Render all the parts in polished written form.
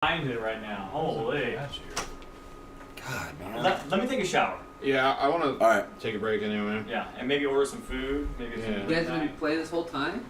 behind it right now. Holy. God, man. Let me take a shower. Yeah, I want to Alright. take a break anyway. Yeah, and maybe order some food. Maybe Yeah. some You guys have been playing this whole time?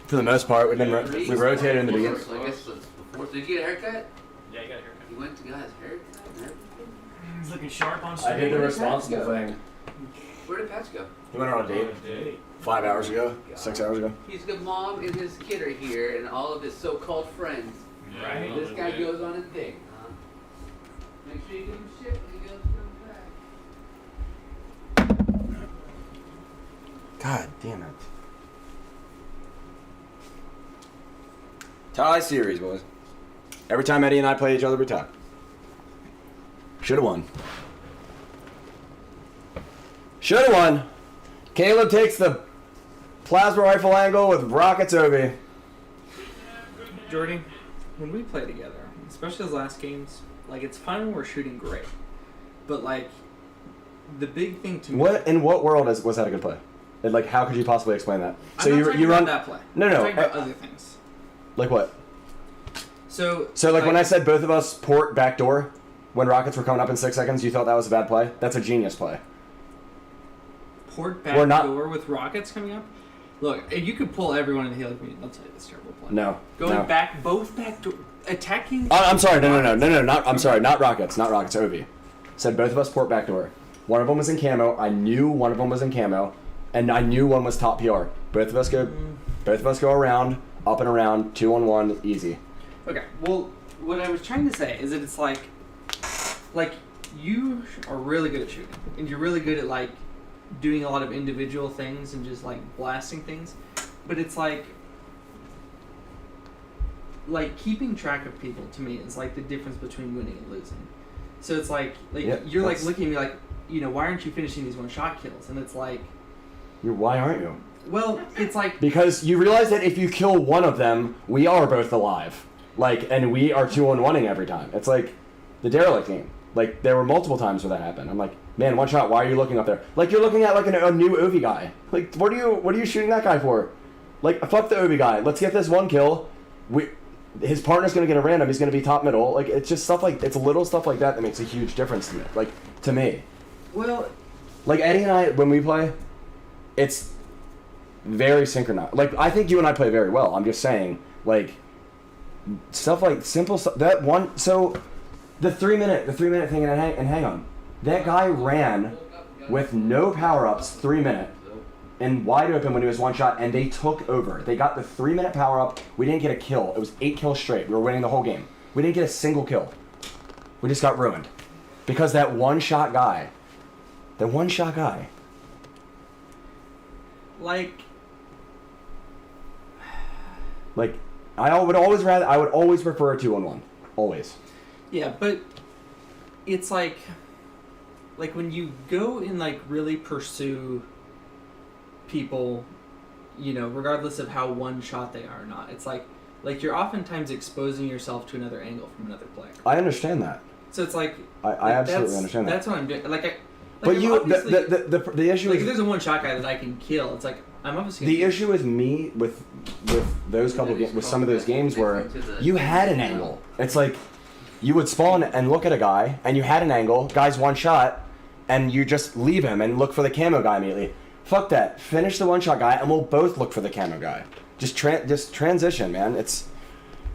For the most part, we rotated in the beginning. So I guess it's before. Did you get a haircut? Yeah, you got a haircut. You went to get his haircut and everything? He's looking sharp on I stream. did the responsible thing. Where did Patch go? He went on a date 5 hours ago, 6 hours ago. His good mom and his kid are here and all of his so-called friends. Right. This guy goes on a date, huh? Make sure you give him shit when he goes back. God damn it. Tie series, boys. Every time Eddie and I play each other, we tie. Should've won. Should've won. Caleb takes the plasma rifle angle with rockets Obi. Jordy, when we play together, especially those last games, like it's fine when we're shooting great, but like the big thing to me. What in what world was that a good play? And like, how could you possibly explain that? I'm not talking about that play. No, I'm no. talking about other things. Like what? So like when I said both of us port backdoor when rockets were coming up in 6 seconds, you thought that was a bad play? That's a genius play. Port We're not- back door with rockets coming up. Look, if you could pull everyone in the Halo community, I'll tell you this terrible play. No. Going no. back, both back door, attacking. I'm sorry. No. I'm sorry. Not rockets. Not rockets. Ovi said both of us port backdoor. One of them was in camo. I knew one of them was in camo, and I knew one was top PR. Both of us go around, up and around, 2-on-1, easy. Okay. Well, what I was trying to say is that it's like you are really good at shooting, and you're really good at like doing a lot of individual things and just like blasting things, but it's like keeping track of people to me is like the difference between winning and losing. So it's like Yeah, you're like looking at me like, why aren't you finishing these one-shot kills? And it's like, Why aren't you? well, it's like Because you realize that if you kill one of them, we are both alive. And we are 2-on-1ing every time. It's like the derelict game. Like, there were multiple times where that happened. I'm like, man, one shot, why are you looking up there? Like, you're looking at, like, a new Ovi guy. Like, what are you shooting that guy for? Like, fuck the Ovi guy. Let's get this one kill. His partner's going to get a random. He's going to be top middle. Like, it's just stuff like, it's little stuff like that makes a huge difference to me. Like, to me. well, Like, Eddie and I, when we play, it's very synchronized. Like, I think you and I play very well. I'm just saying, like, stuff like simple stuff. That one, so the 3 minute thing and hang on. That guy ran with no power-ups 3 minute and wide open when he was one shot, and they took over. They got the 3 minute power-up. We didn't get a kill. It was 8 kills straight. We were winning the whole game. We didn't get a single kill. We just got ruined. Because that one-shot guy, like I would always prefer a 2-on-1. Always. yeah, but it's like when you go and like really pursue people, regardless of how one shot they are or not, it's like you're oftentimes exposing yourself to another angle from another player. I understand that. So it's like I absolutely understand that. That's what I'm doing. But I'm you, obviously- the issue like is if there's a one shot guy that I can kill, it's like I'm obviously the issue with me with those couple games, with some of those games where you had an angle. It's like you would spawn and look at a guy, and you had an angle, guy's one shot, and you just leave him and look for the camo guy immediately. Fuck that. Finish the one shot guy, and we'll both look for the camo guy. Just transition, man. It's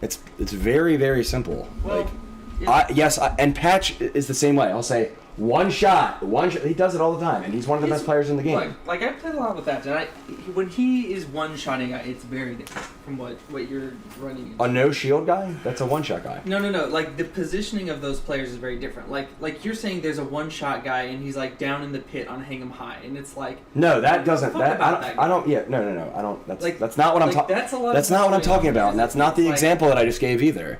very, very simple. Well, yeah. And Patch is the same way. I'll say one shot. He does it all the time, and he's one of the best players in the game. Like I played a lot with that, and when he is one shotting, it's very different from what you're running. A no shield guy? That's a one shot guy. No. Like the positioning of those players is very different. Like you're saying, there's a one shot guy, and he's like down in the pit on hang 'em high, and it's like No, that doesn't. fuck That about that guy. I don't. Yeah, no. I don't. That's Like- that's not what I'm like, talking. that's a lot That's of not what I'm what's going talking on about, here. and that's not the Like- example that I just gave either.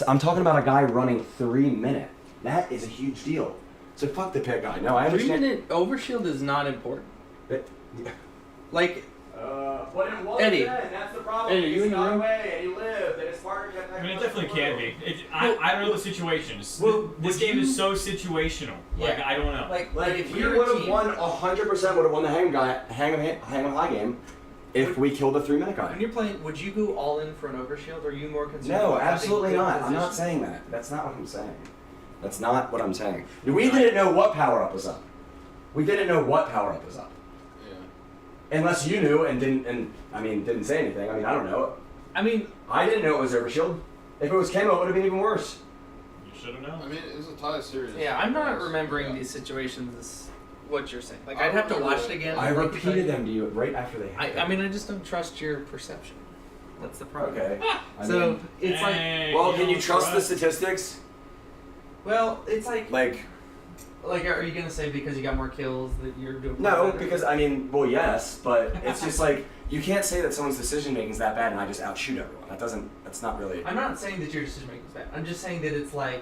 I'm talking about a guy running 3 minute. That is a huge deal. So fuck the pit guy. No, I 3 understand. minute overshield is not important. It- Like But it was Eddie. then. That's the problem. Eddie, you in the room? away, and he lived, and his partner kept I mean, it definitely can be. I don't know the situations. Well, this would game you- is so situational. Like, Yeah. I don't know. like Like if we you're would a have team, won 100%. Would have won the hang 'em high game. if we kill the 3-minute When guy. you're playing, would you go all in for an overshield, or are you more concerned No, about having absolutely good not. I'm not position? saying that. That's not what I'm saying. That's not what I'm saying. We didn't know what power up was up. We didn't know what power up was up. Yeah. Unless you knew and didn't say anything. I mean, I don't know. I mean, I didn't know it was overshield. If it was camo, it would have been even worse. You should have known. I mean, it was a tie series. yeah, I'm not remembering Yeah. these situations as what you're saying. Like, I I'd have to remember watch it it. again. I like, repeated them to you right after they happened. I mean, I just don't trust your perception. That's the problem. Okay. I So mean, it's like, Hey, well, can you don't trust the statistics? well, it's like, Like, are you gonna say because you got more kills that you're doing? no, better? because I mean, well, yes, but it's just like you can't say that someone's decision making is that bad and I just outshoot everyone. That's not really. I'm not saying that your decision making is bad. I'm just saying that it's like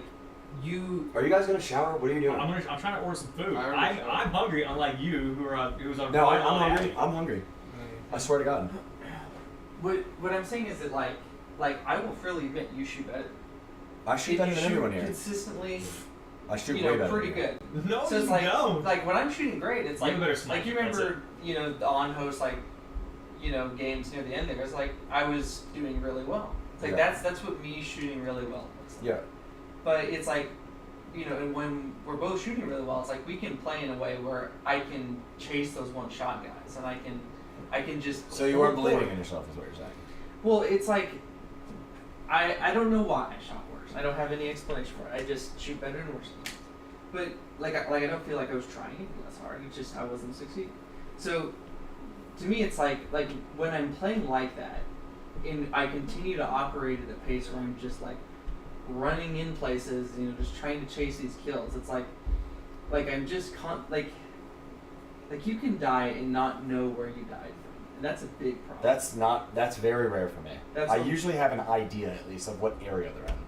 you. Are you guys gonna shower? What are you doing? I'm trying to order some food. I already I'm hungry, unlike you, who's on. No, I'm hungry. I'm hungry. I swear to God. What I'm saying is that like I will freely admit you shoot better. I shoot You better than shoot everyone here. consistently, I shoot you way know, better. pretty than you. good. No, So you it's like don't. like when I'm shooting great, it's You like have a better sniper, you that's remember the on host games near the end there. It's like I was doing really well. It's like Yeah. that's what me shooting really well looks like. Yeah. But it's like, and when we're both shooting really well, it's like we can play in a way where I can chase those one shot guys, and I can just. So you weren't believing in yourself, is what you're saying. Well, it's like, I don't know why I shot worse. I don't have any explanation for it. I just shoot better and worse. But I don't feel like I was trying any less hard. It's just I wasn't succeeding. So, to me, it's like when I'm playing like that, and I continue to operate at a pace where I'm just like running in places, just trying to chase these kills. It's like I'm just like you can die and not know where you died from, and that's a big problem. That's very rare for me. I usually have an idea at least of what area they're in.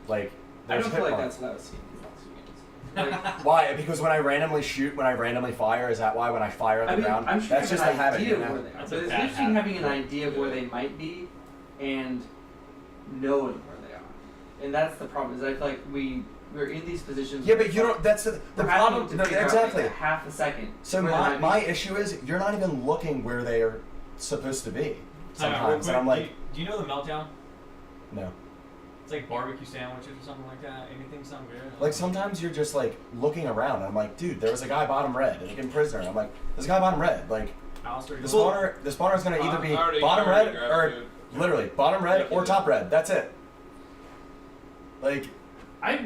Like, I there's don't feel hit like marks. that's what I was seeing these last few games. Like, Why? Because when I randomly shoot, when I randomly fire, is that why when I fire at the ground? I'm sure That's you just have a an habit. idea You of know? where they are. That's But a it's bad interesting habit. having an idea of where Yeah. they might be and knowing where they are. And that's the problem, is I feel like we're in these positions. Yeah, but you don't. That's the we're having problem. to No, figure out, exactly. like, a half a second. So where they might my be. issue is you're not even looking where they are supposed to be Time out, real sometimes, and I'm quick. like, do you know the meltdown? no. It's like barbecue sandwiches or something like that. Anything sound weird? Like sometimes you're just like looking around, and I'm like, dude, there was a guy bottom red, and in prisoner. And I'm like, there's a guy bottom red. Like Alistair, the spawner is gonna either be I already bottom red grabbed or food. literally bottom red or top red. That's it. Like.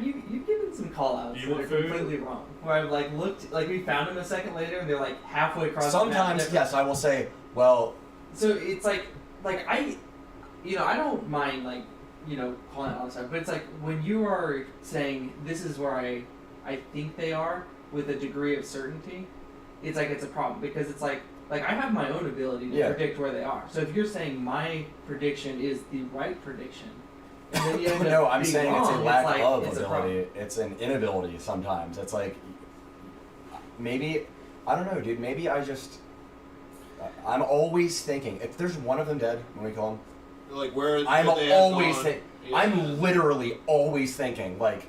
You've given some call outs You that want are food? completely wrong. Where I've looked, we found them a second later and they're like halfway across the map. Sometimes, yes, I will say, well, So it's like I don't mind calling out all the time, but it's like when you are saying this is where I think they are with a degree of certainty, it's like it's a problem because it's like I have my own ability to Yeah. predict where they are. So if you're saying my prediction is the right prediction, and then you end up no, I'm being saying it's a wrong, lack of it's a problem. ability. It's an inability sometimes. It's like, maybe, I don't know, dude, maybe I'm always thinking, if there's one of them dead when we kill him, Like where I'm would they have always gone? thinking, Yeah. I'm literally always thinking, like,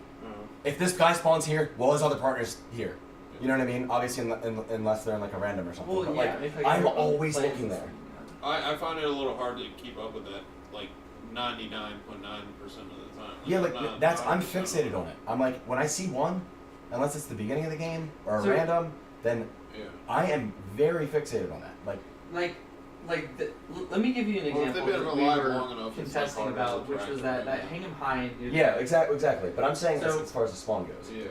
if this guy spawns here, well, his other partner's here. You know what I mean? Obviously, unless they're in like a random or something. Well, but yeah, like, if I'm you're always playing looking there. I find it a little hard to keep up with that, like 99.9% of the time. Yeah, I'm not I'm 100% fixated on it. I'm like, when I see one, unless it's the beginning of the game or So- random, then Yeah. I am very fixated on that. Let me give you an Well, if example they've been that we alive were long enough, it's contesting not hard to about, which track was them. that hang 'em high. Yeah, exactly. But I'm saying this So- as far as the spawn goes. Yeah.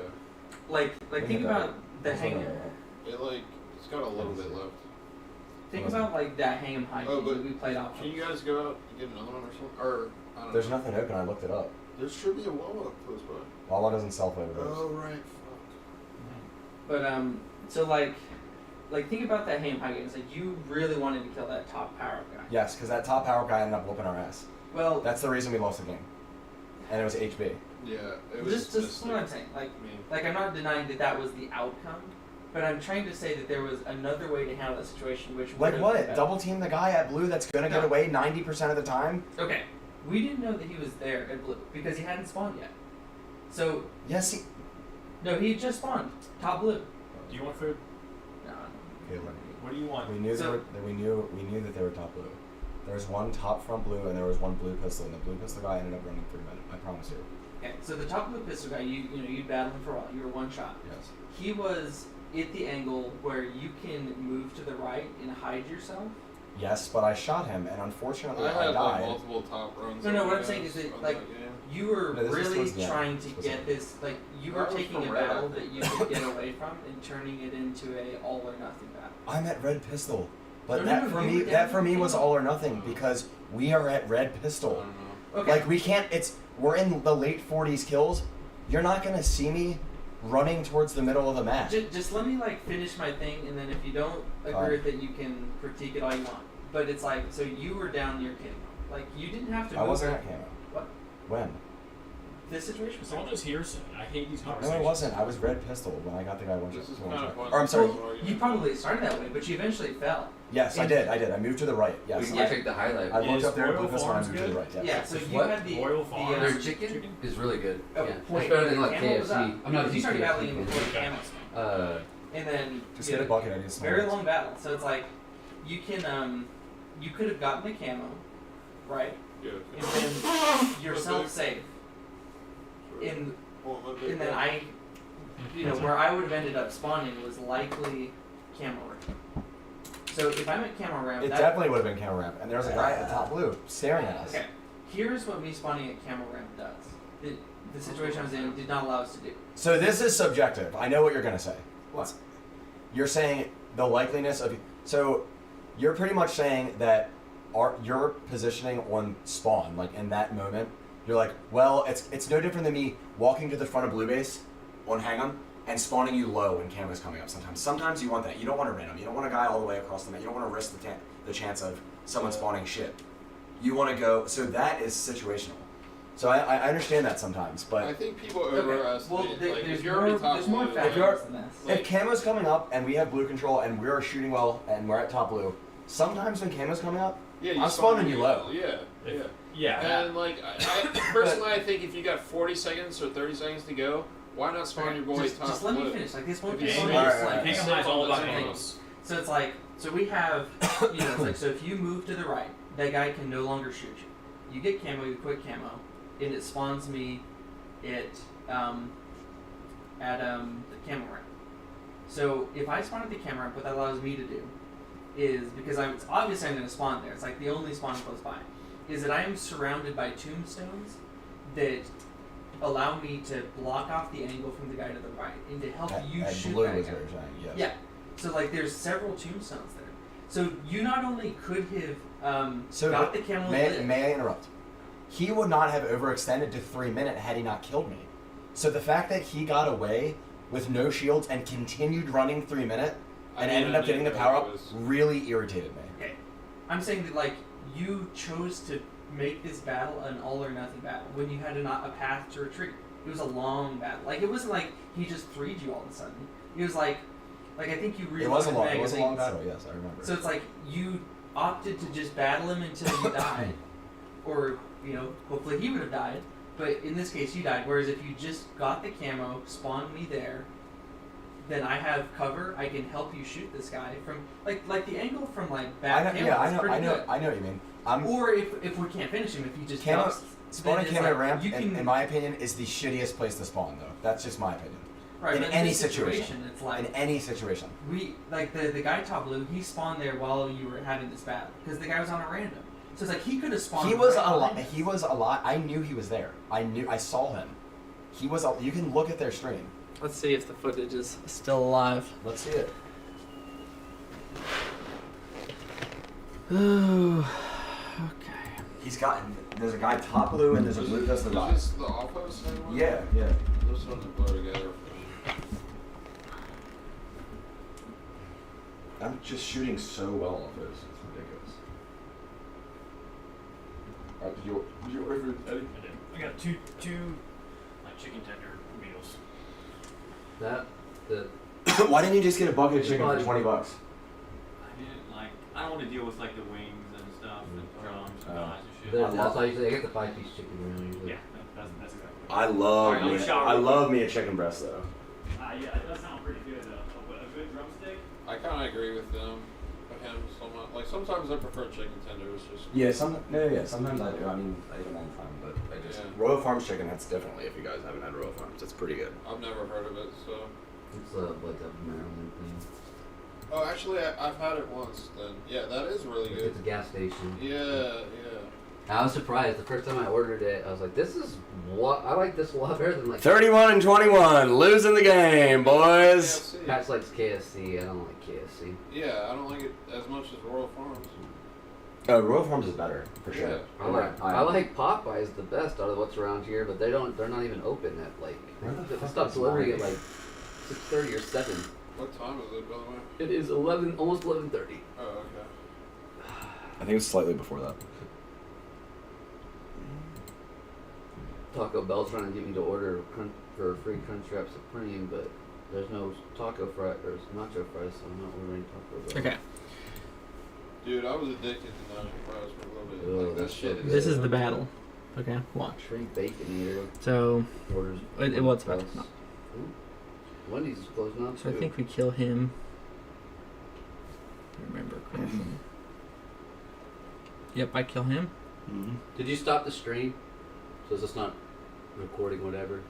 Think about the That's hang. what It's got a little bit left. Think about that hang 'em high Oh, game but that we played off. Can you guys go out and get another one or something? Or I don't There's know. nothing open. I looked it up. There should be a Wawa close by. Wawa doesn't sell flavors. Oh right. Fuck. But so think about that hang 'em high game. It's like you really wanted to kill that top power up guy. Yes, because that top power guy ended up whooping our ass. Well, That's the reason we lost the game. And it was HB. Yeah. It was just what I'm saying. I'm not denying that was the outcome, but I'm trying to say that there was another way to handle that situation, which Like would've what? been better. Double team the guy at blue that's gonna get No. away 90% of the time? Okay, we didn't know that he was there at blue because he hadn't spawned yet. So Yes, he. no, he just spawned top blue. Do you want food? No, Okay, What do you want? We knew So- we knew that they were top blue. There was one top front blue and there was one blue pistol, and the blue pistol guy ended up running 3 minutes. I promise you. Okay, so the top blue pistol guy, you battled him for a while. You were one shot. Yes. He was at the angle where you can move to the right and hide yourself. Yes, but I shot him, and unfortunately I I had like died. multiple top runs. No, on what I'm guys saying is that on like that game. you were No, this was really towards the end. trying to This was get it. this like you I were was taking from a red, I battle think. that you could get away from and turning it into a all or nothing battle. I'm at red pistol, but No, that no, for you me were that down for me in was the all or nothing because we are at red I pistol. don't know. Okay. Like we can't. We're in the late 40s kills. You're not gonna see me running towards the middle of the map. Just let me like finish my thing, and then if you don't agree with it, you can critique it all you want. But it's like, so you were down near camo. Like you didn't have to. I move wasn't it. at camo. What? When? This situation was It's all just hearsay. I hate these No, conversations. I wasn't. I was red pistol when I got the guy one shot. This is one kind of shot. fun. Or I'm sorry. Well, you probably started that way, but you eventually fell. Yes, I And- did. I moved to the right. We Yes. can Yeah. check the highlight. I looked Is up there at Royal blue pistol and I Farms moved to the good? right. Yes. Yeah. So you What? had the Royal Farms. Their chicken is really good. Oh, Yeah, point. it's better than like Camo was up. KFC. I'm not a You started KFC battling fan. before camo, and then Just you get a know, bucket. I need some. very long battle. So it's like you can you could have gotten the camo, right, Yeah. and then yourself safe. In Well, my big and then guy. where I would have ended up spawning was likely camo ramp. So if I'm at camo ramp, It that, definitely would have been camo ramp, and there was a guy at top blue staring at us. okay. Here's what me spawning at camo ramp does. The situation I was in did not allow us to do. So this is subjective. I know what you're gonna say. What? You're saying the likeliness of. So, you're pretty much saying that your positioning on spawn, like in that moment, you're like, well, it's no different than me walking to the front of blue base on hang 'em and spawning you low when camo's coming up. Sometimes you want that. You don't want to random. You don't want a guy all the way across the map. You don't want to risk the chance of someone spawning shit. You want to go. So that is situational. So I understand that sometimes, I but think people Okay. overestimate. Well, like, there's if you're already top there's more blue, factors you're- than this. like- if camo's coming up and we have blue control and we're shooting well and we're at top blue, sometimes when camo's coming up, yeah, I'm spawning you low. Yeah, yeah. Yeah. And like, I personally, I think if you got 40 seconds or 30 seconds to go, why not spawn your boy top just let me blue? finish. Like this won't If be you so see- much, Alright, like, alright. Camo is all about Thing. angles. So it's like, so we have, it's like, so if you move to the right, that guy can no longer shoot you. You get camo, you quit camo, and it spawns me at the camo ramp. So if I spawn at the camo ramp, what that allows me to do is, because it's obviously I'm going to spawn there, it's like the only spawn close by, is that I am surrounded by tombstones that allow me to block off the angle from the guy to the right and to help you and shoot blue that is guy. what you're saying. Yes. Yeah. So like there's several tombstones there. So you not only could have So got the camel may I interrupt? He would not have overextended to 3 minutes had he not killed me. So the fact that he got away with no shields and continued running 3 minutes and ended up getting the power up really irritated me. Okay. I'm saying that like you chose to make this battle an all or nothing battle when you had a path to retreat. It was a long battle. Like it wasn't like he just 3'd you all of a sudden. It was like I think you reloaded It was a long magazines. battle. Yes, I remember. So it's like you opted to just battle him until you died, or hopefully he would have died. But in this case, you died. Whereas if you just got the camo, spawned me there, then I have cover. I can help you shoot this guy from like the angle from like back camo is pretty good. I know what you mean. Or if we can't finish him, if you just Camo- jumps, Spawning then it's camo like, ramp, you can, in my opinion, is the shittiest place to spawn, though. That's just my opinion. right, in but any this situation. it's like In any situation. we like the guy top blue. He spawned there while you were having this battle because the guy was on a random. So it's like he could have spawned. He was right a lot. behind us. He was a lot. I knew he was there. I saw him. He was. You can look at their stream. Let's see if the footage is still alive. Let's see it. Ooh. Okay. He's got. There's a guy top blue and there's a blue pistol guy. Is this the off-post thing? Yeah, yeah. Those ones are blur together for me. I'm just shooting so well off those. It's ridiculous. Did you order for Eddie? I did. I got two like chicken tender meals. Why didn't you just get a bucket of chicken for $20? I didn't like. I don't want to deal with like the wings and stuff and drums and knives and shit. I That's why I get the 5-piece chicken meal usually. Yeah, that's exactly. I love Alright, I'm me. gonna shower I real love me a chicken breast though. Yeah, it does sound pretty good. A good drumstick. I kind of agree with them. him so much. Like sometimes I prefer chicken tenders. Just Yeah, sometimes I do. I mean, I eat them all the time, but I just Yeah. Royal Farms chicken. That's definitely, if you guys haven't had Royal Farms, it's pretty good. I've never heard of it. So. It's like a Maryland thing. Oh, actually, I've had it once. Then yeah, that is really good. It's a gas station. Yeah. I was surprised the first time I ordered it. I was like, "This is what I like. This a lot better than like." 31-21, losing the game, boys. KFC. Pat likes KFC. I don't like KFC. Yeah, I don't like it as much as Royal Farms. Royal Farms is better for sure. Yeah. I like Popeyes the best out of what's around here, but they're not even open at like. Where the They fuck stop is delivering at mine? like 6:30 or 7. What time is it, by the way? It is 11, almost 11:30. Oh, okay. I think it's slightly before that. Taco Bell's trying to get me to order for a free Crunchwrap Supreme, but there's no taco fry or nacho fries, so I'm not ordering Taco Bell. Okay. Dude, I was addicted to nacho fries for a little bit. Oh, Like, that that's shit so is. This is the battle. Okay, watch. Shrimp Baconator So, orders. what's about Plus. to Ooh. Wendy's is closing up So I too. think we kill him. Remember correctly. Yep, I kill him. Mm-hmm. Did you stop the stream? So is this not recording whatever?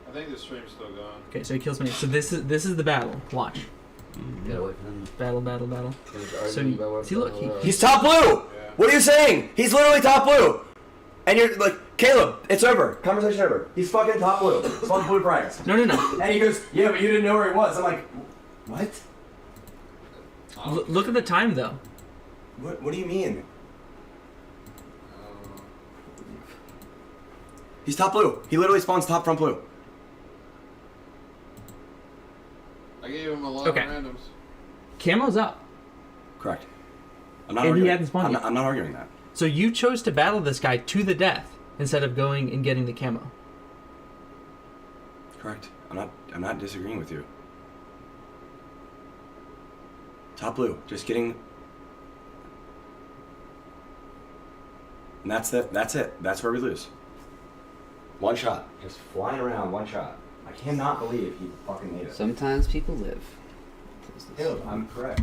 I think the stream's still going. Okay, so he kills me. So this is the battle. Watch. Mm-hmm. Gotta wait for them. Battle. Finish So arguing about what see, the look, hell, He's top blue. Yeah. What are you saying? He's literally top blue. And you're like, Caleb, it's over. Conversation over. He's fucking top blue. It's fucking blue price. No. And he goes, yeah, but you didn't know where he was. I'm like, what? Look at the time though. What do you mean? He's top blue. He literally spawns top front blue. I gave him a lot Okay. of randoms. Camo's up. Correct. I'm not And he arguing. hadn't spawned yet. I'm not arguing that. So you chose to battle this guy to the death instead of going and getting the camo. Correct. I'm not disagreeing with you. Top blue. Just getting. And that's it. That's it. That's where we lose. One shot. Just flying around, one shot. I cannot believe he fucking made it. Sometimes people live. Caleb, I'm correct.